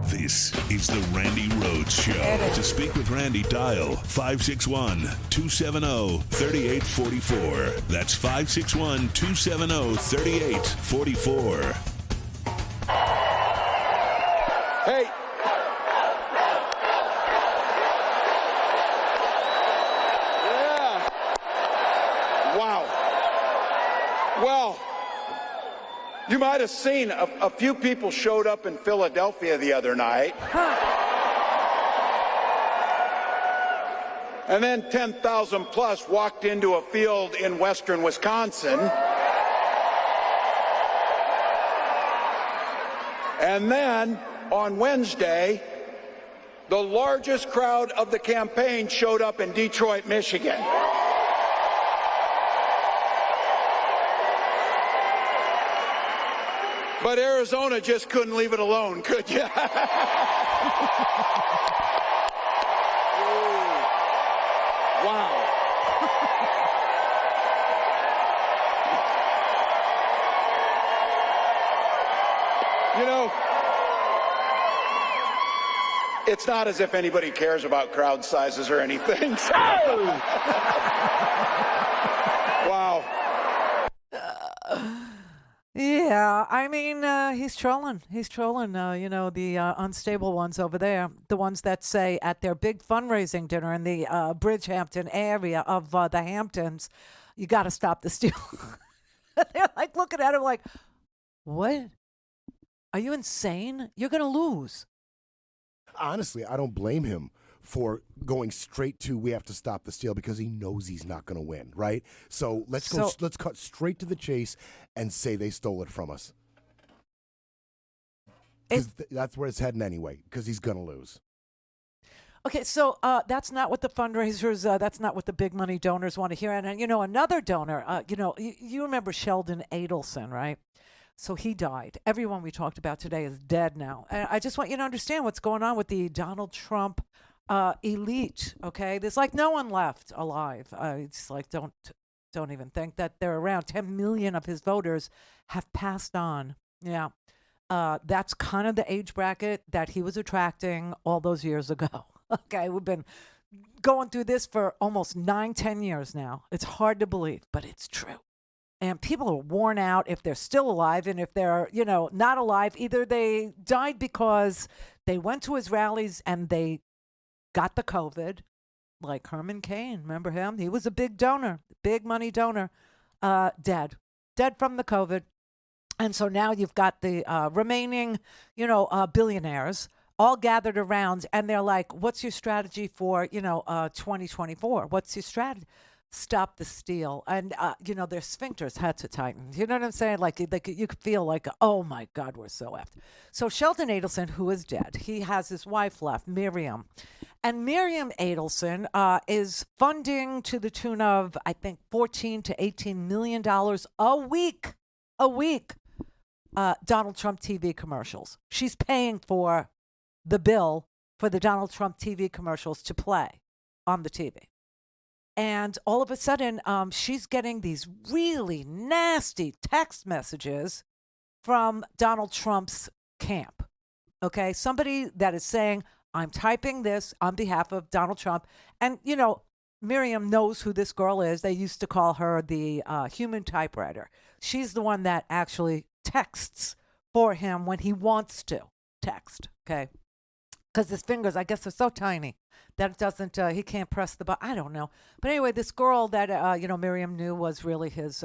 This is the Randi Rhodes Show. To speak with Randi, dial 561-270-3844. That's 561-270-3844. Hey. Yeah. Wow. Well, you might have seen a few people showed up in Philadelphia the other night. And then 10,000 plus walked into a field in western Wisconsin. And then on Wednesday, the largest crowd of the campaign showed up in Detroit, Michigan. But Arizona just couldn't leave it alone, could you? Wow. You know, it's not as if anybody cares about crowd sizes or anything. So. Wow. Yeah, I mean, he's trolling. He's trolling, the unstable ones over there, the ones that say at their big fundraising dinner in the Bridgehampton area of the Hamptons, you got to stop the steal. They're like looking at him like, what? Are you insane? You're going to lose. Honestly, I don't blame him for going straight to we have to stop the steal because he knows he's not going to win, right? So let's cut straight to the chase and say they stole it from us. That's where it's heading anyway, because he's going to lose. Okay, so that's not what the fundraisers, that's not what the big money donors want to hear. And, another donor, you remember Sheldon Adelson, right? So he died. Everyone we talked about today is dead now. And I just want you to understand what's going on with the Donald Trump elite, okay? There's like no one left alive. It's like don't even think that they're around. 10 million of his voters have passed on. Yeah. That's kind of the age bracket that he was attracting all those years ago. Okay, we've been going through this for almost 9-10 years now. It's hard to believe, but it's true. And people are worn out if they're still alive, and if they're, not alive, either they died because they went to his rallies and they got the COVID, like Herman Cain. Remember him? He was a big donor, big money donor, dead from the COVID. And so now you've got the remaining, billionaires all gathered around, and they're like, what's your strategy for, 2024? What's your strategy? Stop the steal. And, their sphincters had to tighten. You know what I'm saying? Like you could feel like, oh, my God, we're so effed. So Sheldon Adelson, who is dead, he has his wife left, Miriam. And Miriam Adelson is funding to the tune of, I think, $14 to $18 million a week, Donald Trump TV commercials. She's paying for the bill for the Donald Trump TV commercials to play on the TV. And all of a sudden, she's getting these really nasty text messages from Donald Trump's camp. Okay, somebody that is saying, I'm typing this on behalf of Donald Trump. And, Miriam knows who this girl is. They used to call her the human typewriter. She's the one that actually texts for him when he wants to text. Okay. Because his fingers, I guess, are so tiny that it doesn't, he can't press the button. I don't know. But anyway, this girl that, Miriam knew was really his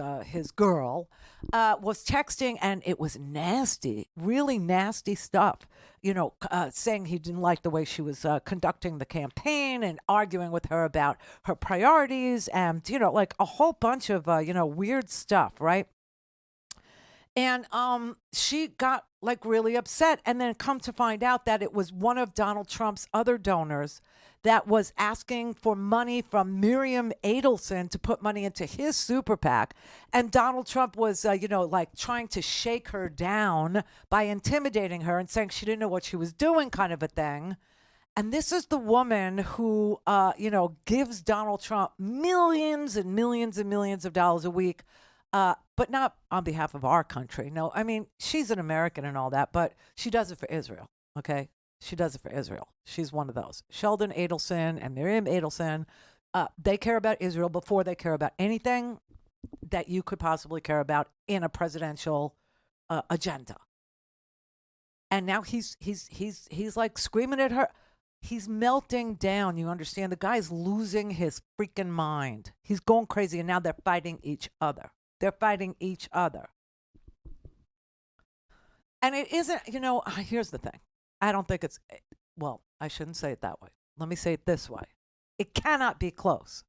girl, was texting, and it was nasty, really nasty stuff, saying he didn't like the way she was conducting the campaign and arguing with her about her priorities and, like a whole bunch of, weird stuff, right? And she got like really upset, and then come to find out that it was one of Donald Trump's other donors that was asking for money from Miriam Adelson to put money into his super PAC. And Donald Trump was, like trying to shake her down by intimidating her and saying she didn't know what she was doing, kind of a thing. And this is the woman who, gives Donald Trump millions and millions and millions of dollars a week. But not on behalf of our country. No, I mean, she's an American and all that, but she does it for Israel, okay? She does it for Israel. She's one of those. Sheldon Adelson and Miriam Adelson, they care about Israel before they care about anything that you could possibly care about in a presidential agenda. And now he's like screaming at her. He's melting down. You understand? The guy's losing his freaking mind. He's going crazy, and now they're fighting each other. They're fighting each other. And it isn't, here's the thing. I don't think it's, well, I shouldn't say it that way. Let me say it this way. It cannot be close.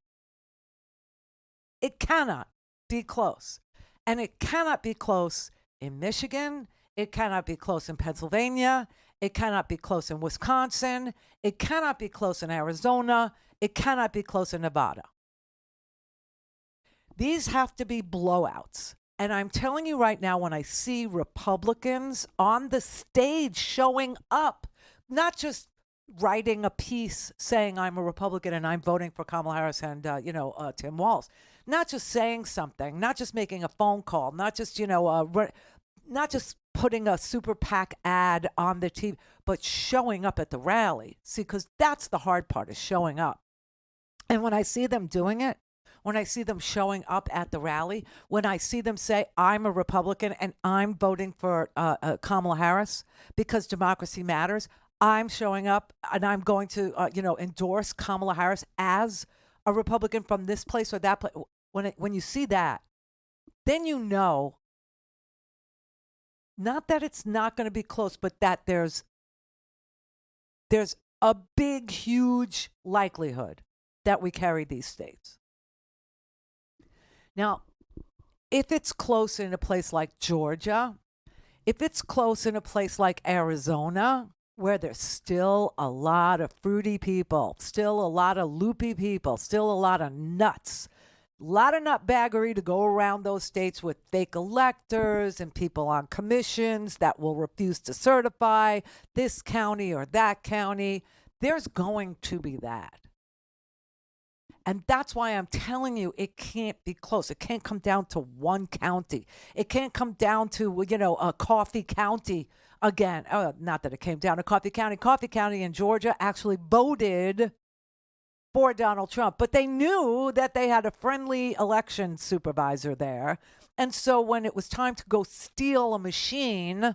It cannot be close. And it cannot be close in Michigan. It cannot be close in Pennsylvania. It cannot be close in Wisconsin. It cannot be close in Arizona. It cannot be close in Nevada. These have to be blowouts. And I'm telling you right now, when I see Republicans on the stage showing up, not just writing a piece saying I'm a Republican and I'm voting for Kamala Harris and, Tim Walz, not just saying something, not just making a phone call, not just, not just putting a super PAC ad on the TV, but showing up at the rally. See, because that's the hard part, is showing up. And when I see them doing it, when I see them showing up at the rally, when I see them say, I'm a Republican and I'm voting for Kamala Harris because democracy matters, I'm showing up and I'm going to, endorse Kamala Harris as a Republican from this place or that place. When you see that, then you know, not that it's not going to be close, but that there's a big, huge likelihood that we carry these states. Now, if it's close in a place like Georgia, if it's close in a place like Arizona, where there's still a lot of fruity people, still a lot of loopy people, still a lot of nuts, a lot of nutbaggery to go around those states with fake electors and people on commissions that will refuse to certify this county or that county, there's going to be that. And that's why I'm telling you, it can't be close. It can't come down to one county. It can't come down to, a Coffee County again. Not that it came down to Coffee County. Coffee County in Georgia actually voted for Donald Trump, but they knew that they had a friendly election supervisor there. And so when it was time to go steal a machine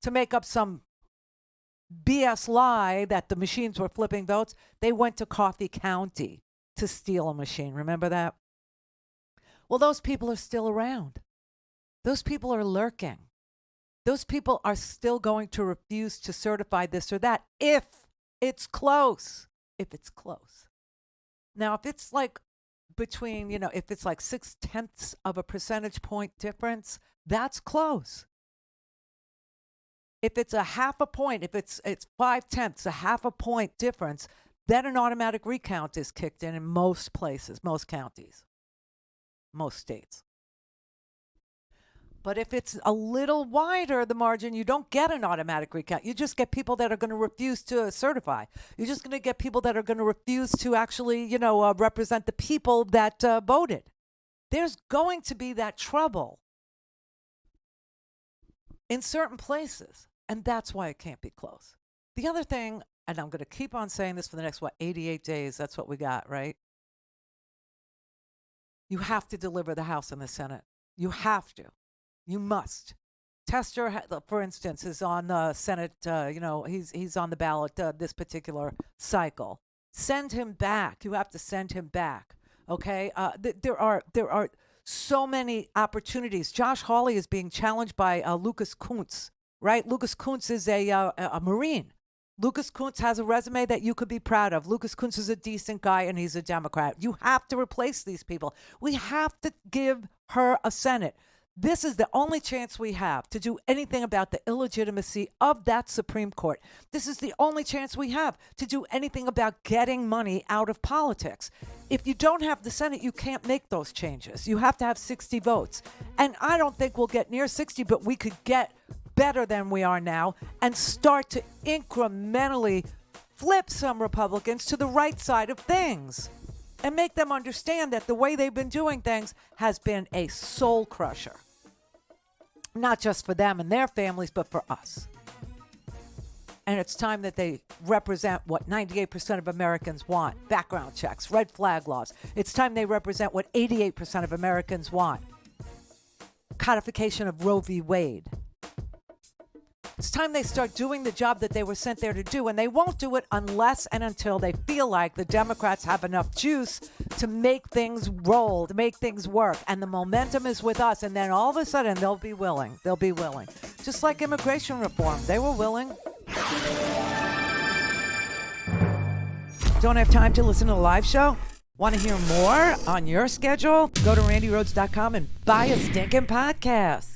to make up some BS lie that the machines were flipping votes, they went to Coffee County to steal a machine. Remember that? Well, those people are still around. Those people are lurking. Those people are still going to refuse to certify this or that if it's close. If it's close. Now, if it's like between, if it's like 0.6 of a percentage point difference, that's close. If it's a half a point, if it's 0.5, a half a point difference, then an automatic recount is kicked in most places, most counties, most states. But if it's a little wider, the margin, you don't get an automatic recount. You just get people that are going to refuse to certify. You're just going to get people that are going to refuse to actually, represent the people that voted. There's going to be that trouble in certain places. And that's why it can't be close. The other thing, and I'm going to keep on saying this for the next, 88 days. That's what we got, right? You have to deliver the House and the Senate. You have to. You must. Tester, for instance, is on the Senate. He's on the ballot this particular cycle. Send him back. You have to send him back. Okay. There are so many opportunities. Josh Hawley is being challenged by Lucas Kuntz. Right? Lucas Kuntz is a Marine. Lucas Kuntz has a resume that you could be proud of. Lucas Kuntz is a decent guy, and he's a Democrat. You have to replace these people. We have to give her a Senate. This is the only chance we have to do anything about the illegitimacy of that Supreme Court. This is the only chance we have to do anything about getting money out of politics. If you don't have the Senate, you can't make those changes. You have to have 60 votes. And I don't think we'll get near 60, but we could get better than we are now and start to incrementally flip some Republicans to the right side of things and make them understand that the way they've been doing things has been a soul crusher. Not just for them and their families, but for us. And it's time that they represent what 98% of Americans want. Background checks, red flag laws. It's time they represent what 88% of Americans want. Codification of Roe v. Wade. It's time they start doing the job that they were sent there to do, and they won't do it unless and until they feel like the Democrats have enough juice to make things roll, to make things work. And the momentum is with us, and then all of a sudden they'll be willing. They'll be willing. Just like immigration reform. They were willing. Don't have time to listen to the live show? Want to hear more on your schedule? Go to randyrhodes.com and buy a stinking podcast.